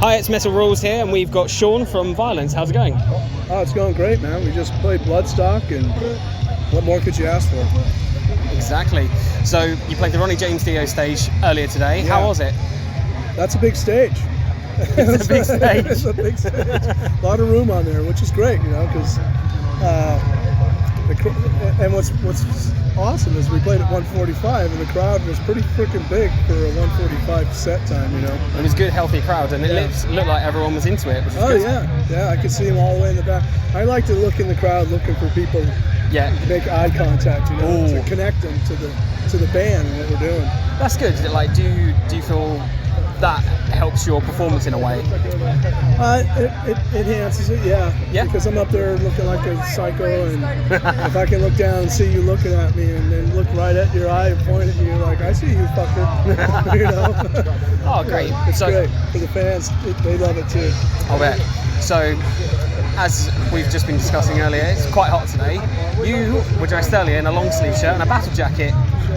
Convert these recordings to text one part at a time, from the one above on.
Hi, it's Metal Rules here, and we've got Sean from Vio-Lence. How's it going? Oh, it's going great, man. We just played Bloodstock, and what more could you ask for? Exactly. So you played the Ronnie James Dio stage earlier today. Yeah. How was it? That's a big stage. It's a big stage. It's a big stage. A lot of room on there, which is great, you know, because and what's awesome is we played at 145, and the crowd was pretty freaking big for a 145 set time, you know. It was a good, healthy crowd, and it looked like everyone was into it, which is good. Yeah, I could see them all the way in the back. I like to look in the crowd looking for people to make eye contact, you know, to connect them to the band and what we're doing. That's good. Like, do you feel that helps your performance in a way? It enhances it, yeah. Because I'm up there looking like a psycho, and if I can look down and see you looking at me, and then look right at your eye and point at you like, I see you, fucker. You know? Oh, great. It's great for the fans. They love it too. I'll bet. So, as we've just been discussing earlier, it's quite hot today. You were dressed earlier in a long sleeve shirt and a battle jacket.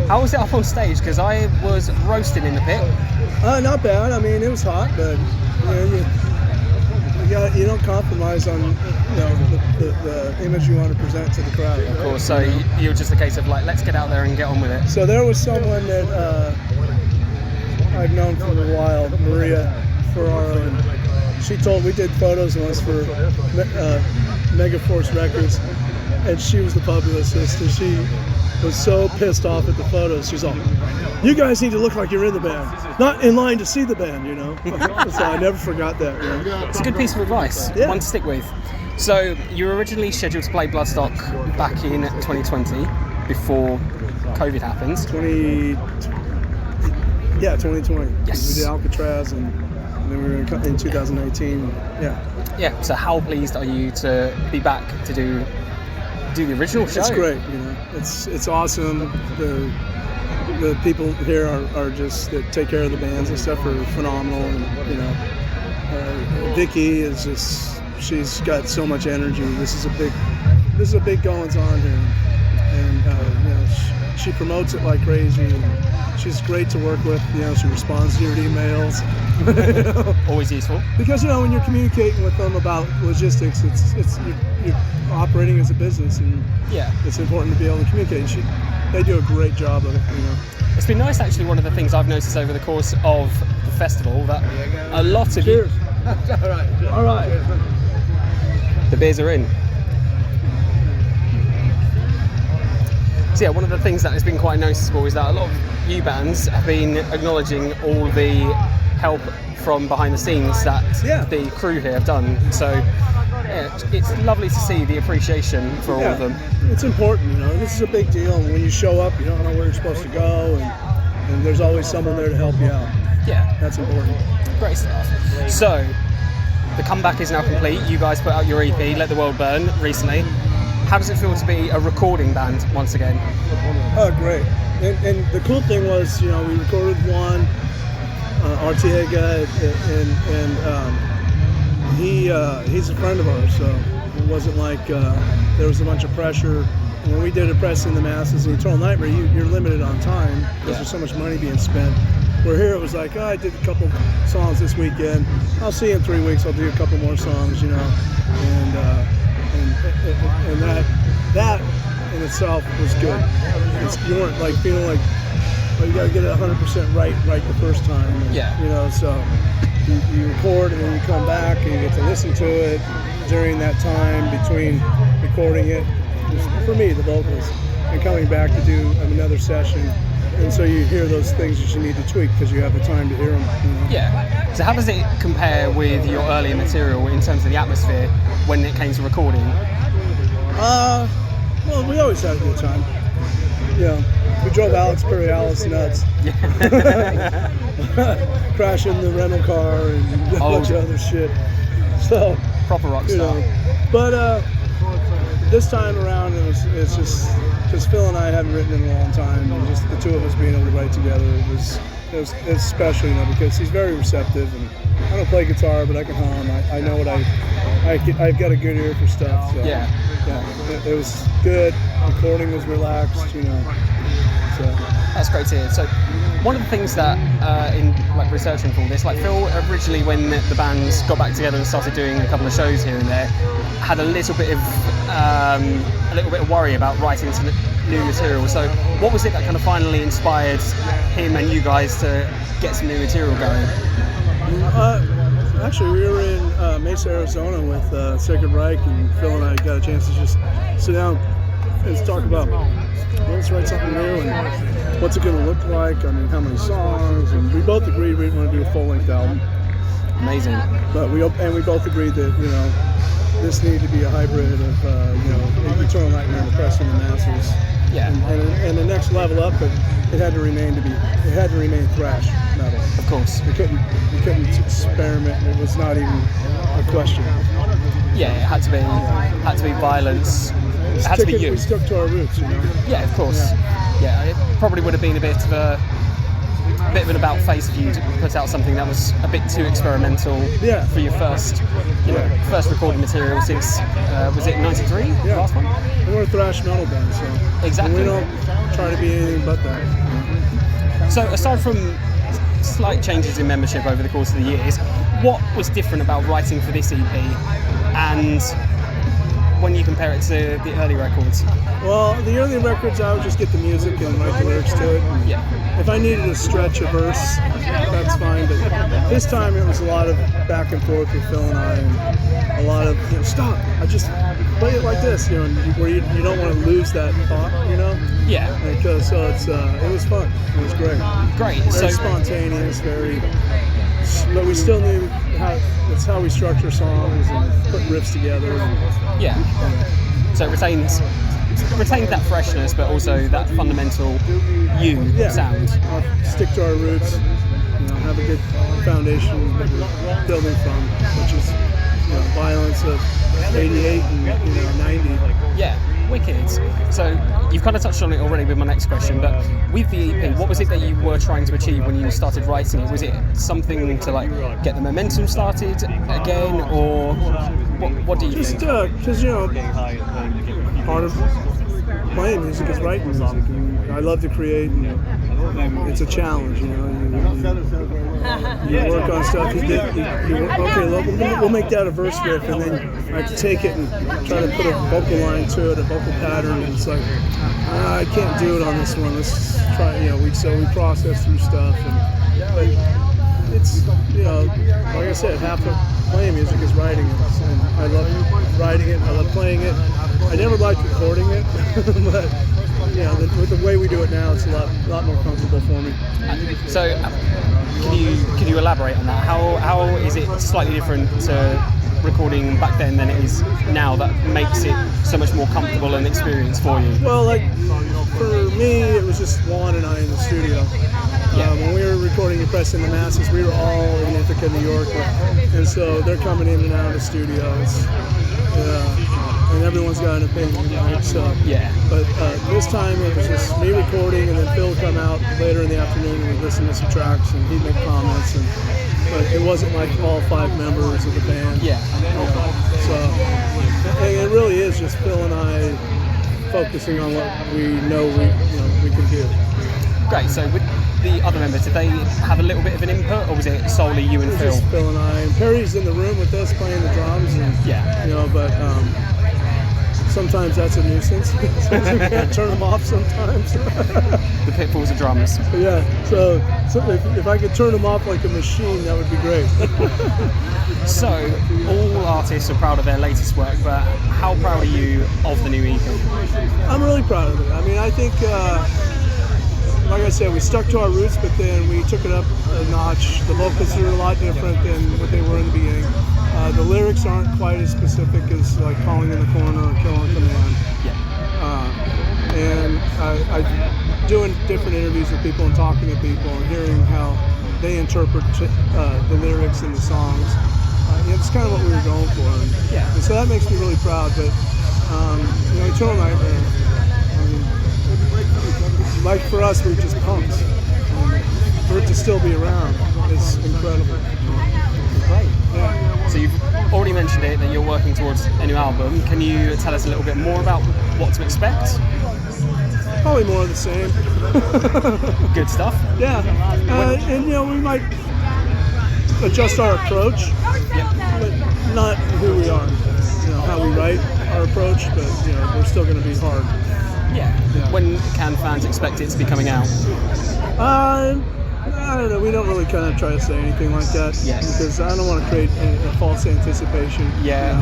How was it up on stage? Because I was roasting in the pit. Not bad. I mean, it was hot, but you don't compromise on the image you want to present to the crowd. Of course. So you're just a case of like, let's get out there and get on with it. So there was someone that I've known for a while, Maria Ferraro, and we did photos once for Megaforce Records, and she was the publicist, and she was so pissed off at the photos. She's all, you guys need to look like you're in the band, not in line to see the band, you know. So I never forgot that. You know? It's a good piece of advice, one to stick with. So you were originally scheduled to play Bloodstock back in 2020, before COVID happened. 2020. Yes. We did Alcatraz, and then we were in 2018. Yeah. So how pleased are you to be back to do the original show? It's great, you know. It's awesome. The people here are just that take care of the bands and stuff are phenomenal, and you know, Vicky is just, she's got so much energy. This is a big goings on here, and you know, she promotes it like crazy. And she's great to work with. You know, she responds to your emails. You know? Always useful. Because you know, when you're communicating with them about logistics, you're operating as a business, and it's important to be able to communicate. They do a great job of it, you know. It's been nice, actually. One of the things I've noticed over the course of the festival, that a lot of you... All right. The beers are in. So yeah, one of the things that has been quite noticeable is that a lot of you bands have been acknowledging all the help from behind the scenes that the crew here have done. So it's lovely to see the appreciation for all of them. It's important, you know. This is a big deal. When you show up, you don't know where you're supposed to go, and there's always someone there to help you out. Yeah, that's important. Great stuff. So the comeback is now complete. You guys put out your EP, Let the World Burn, recently. How does it feel to be a recording band once again? Oh, great. And the cool thing was, you know, we recorded one, Artiega, and he's a friend of ours, so it wasn't like there was a bunch of pressure. When we did Oppressing the Masses and Eternal Nightmare, you're limited on time because there's so much money being spent. Where here it was like, I did a couple songs this weekend. I'll see you in 3 weeks. I'll do a couple more songs, you know, and that in itself was good. You weren't like feeling like, oh, you got to get it 100% right the first time. And, you know, so you record and then you come back and you get to listen to it during that time between recording it. For me, the vocals, and coming back to do another session. And so you hear those things that you need to tweak because you have the time to hear them. You know? Yeah. So how does it compare with your earlier material in terms of the atmosphere when it came to recording? Well, we always had a good time. You know, we drove Alex Perry-Alice nuts. Crashing the rental car and a bunch of other shit. So proper rock star. You know, but this time around, it's just because Phil and I hadn't written in a long time, and just the two of us being able to write together, it's special, you know, because he's very receptive, and I don't play guitar, but I can hum. I know what I've got a good ear for stuff. So, it was good. Recording was relaxed, you know. So. That's great to hear. So, one of the things that in like researching for all this, like Phil originally when the bands got back together and started doing a couple of shows here and there, had a little bit of worry about writing some new material. So, what was it that kind of finally inspired him and you guys to get some new material going? Actually, we were in Mesa, Arizona with Sacred Reich, and Phil and I got a chance to just sit down and talk about, let's write something new and what's it going to look like. I mean, how many songs? And we both agreed we want to do a full-length album. Amazing. But we both agreed that this needed to be a hybrid of Eternal Nightmare and Oppressing the Masses. Yeah. And the next level up, but it had to remain thrash metal. Of course. We couldn't experiment. It was not even a question. Yeah, it had to be violence. It had to be you. We stuck to our roots, Yeah, of course. Yeah, it probably would have been a bit of an about face of you to put out something that was a bit too experimental for your first recording material since was it '93? Yeah. Last one. We're a thrash metal band, so exactly. We don't try to be anything but that. So aside from slight changes in membership over the course of the years, what was different about writing for this EP, and when you compare it to the early records? Well, the early records, I would just get the music and write the lyrics to it. Yeah. If I needed to stretch a verse, that's fine. But this time it was a lot of back and forth with Phil and I, and a lot of stop. I just play it like this, where you don't want to lose that thought, Yeah. So it was fun. It was great. Great. Very spontaneous, but we still knew that's how we structure songs and put riffs together. Yeah. So it retained that freshness, but also that fundamental sound. Stick to our roots. Have a good foundation that we're building from, which is Vio-Lence of '88 and 90. Yeah. Wicked. So you've kind of touched on it already with my next question, but with the EP, what was it that you were trying to achieve when you started writing it? Was it something to get the momentum started again, or what do you think? Just because part of playing music is writing music, and I love to create, and it's a challenge. You work on stuff. We'll make that a verse riff, and then I have to take it and try to put a vocal line to it, a vocal pattern, and it's like, I can't do it on this one. Let's try. We process through stuff, but it's like I said, half of playing music is writing it, and I love writing it. I love playing it. I never liked recording it, but with the way we do it now, it's a lot more comfortable for me. So, can you elaborate on that? How is it slightly different to recording back then than it is now that makes it so much more comfortable and experience for you? Well, for me, it was just Juan and I in the studio. When we were recording Oppressing the Masses, we were all in Ithaca, New York, and so they're coming in and out of the studios. And everyone's got an opinion, But this time it was just me recording, and then Phil would come out later in the afternoon and we'd listen to some tracks, and he'd make comments. But it wasn't like all 5 members of the band. Yeah. So it really is just Phil and I focusing on what we know we can do. Great. So with the other members, did they have a little bit of an input, or was it solely you and Phil? Just Phil and I. And Perry's in the room with us playing the drums, and but sometimes that's a nuisance. We can't turn them off sometimes. The pitfalls of drums. Yeah. So if I could turn them off like a machine, that would be great. So all artists are proud of their latest work, but how proud are you of the new EP? I'm really proud of it. I mean, I think. Like I said, we stuck to our roots, but then we took it up a notch. The vocals are a lot different than what they were in the beginning. The lyrics aren't quite as specific as like Calling in the Corner or Kill on Command. Yeah. And I doing different interviews with people and talking to people and hearing how they interpret the lyrics and the songs. It's kind of what we were going for. And so that makes me really proud. But Eternal Nightmare. Like for us, we're just pumped. For it to still be around is incredible. Great. Yeah. So you've already mentioned it, that you're working towards a new album. Can you tell us a little bit more about what to expect? Probably more of the same. Good stuff. Yeah, and you know, we might adjust our approach, but not who we are. You know, how we write our approach, but you know, we're still going to be hard. Yeah. When can fans expect it to be coming out? I don't know. We don't really kind of try to say anything like that because I don't want to create a false anticipation. Yeah.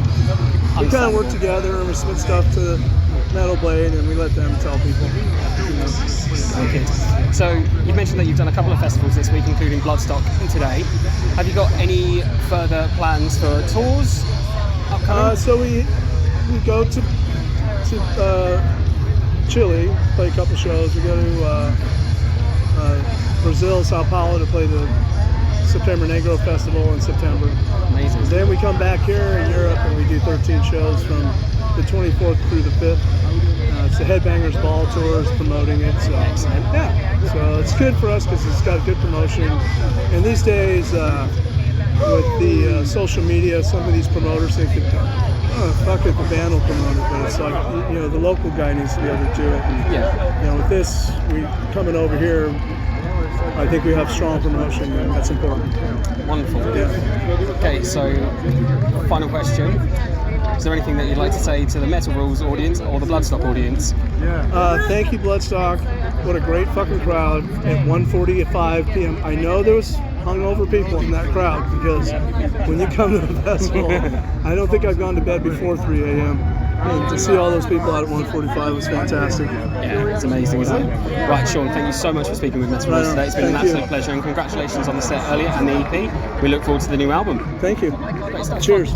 We kind of work together and we submit stuff to Metal Blade and we let them tell people. You know. Okay. So you mentioned that you've done a couple of festivals this week, including Bloodstock today. Have you got any further plans for tours upcoming? So we go to Chile, play a couple shows. We go to Brazil, Sao Paulo to play the September Negro Festival in September. Amazing. Then we come back here in Europe and we do 13 shows from the 24th through the 5th. It's the Headbangers Ball Tour is promoting it. So, excellent. Yeah. So it's good for us because it's got good promotion. And these days, with the social media, some of these promoters think that, fuck it, the band will promote it, but it's like, you know, the local guy needs to be able to do it. And, you know, with this, we coming over here, I think we have strong promotion, and that's important. Wonderful. Yeah. Okay, so final question. Is there anything that you'd like to say to the Metal Rules audience or the Bloodstock audience? Thank you, Bloodstock. What a great fucking crowd at 1:45 p.m. I know there was hungover people in that crowd because when you come to the festival, I don't think I've gone to bed before 3 a.m. And to see all those people out at 1:45 was fantastic. Yeah, it's amazing, isn't it? Right, Sean, thank you so much for speaking with Metal Rules today. It's been an absolute pleasure, and congratulations on the set earlier and the EP. We look forward to the new album. Thank you. Great stuff. Cheers.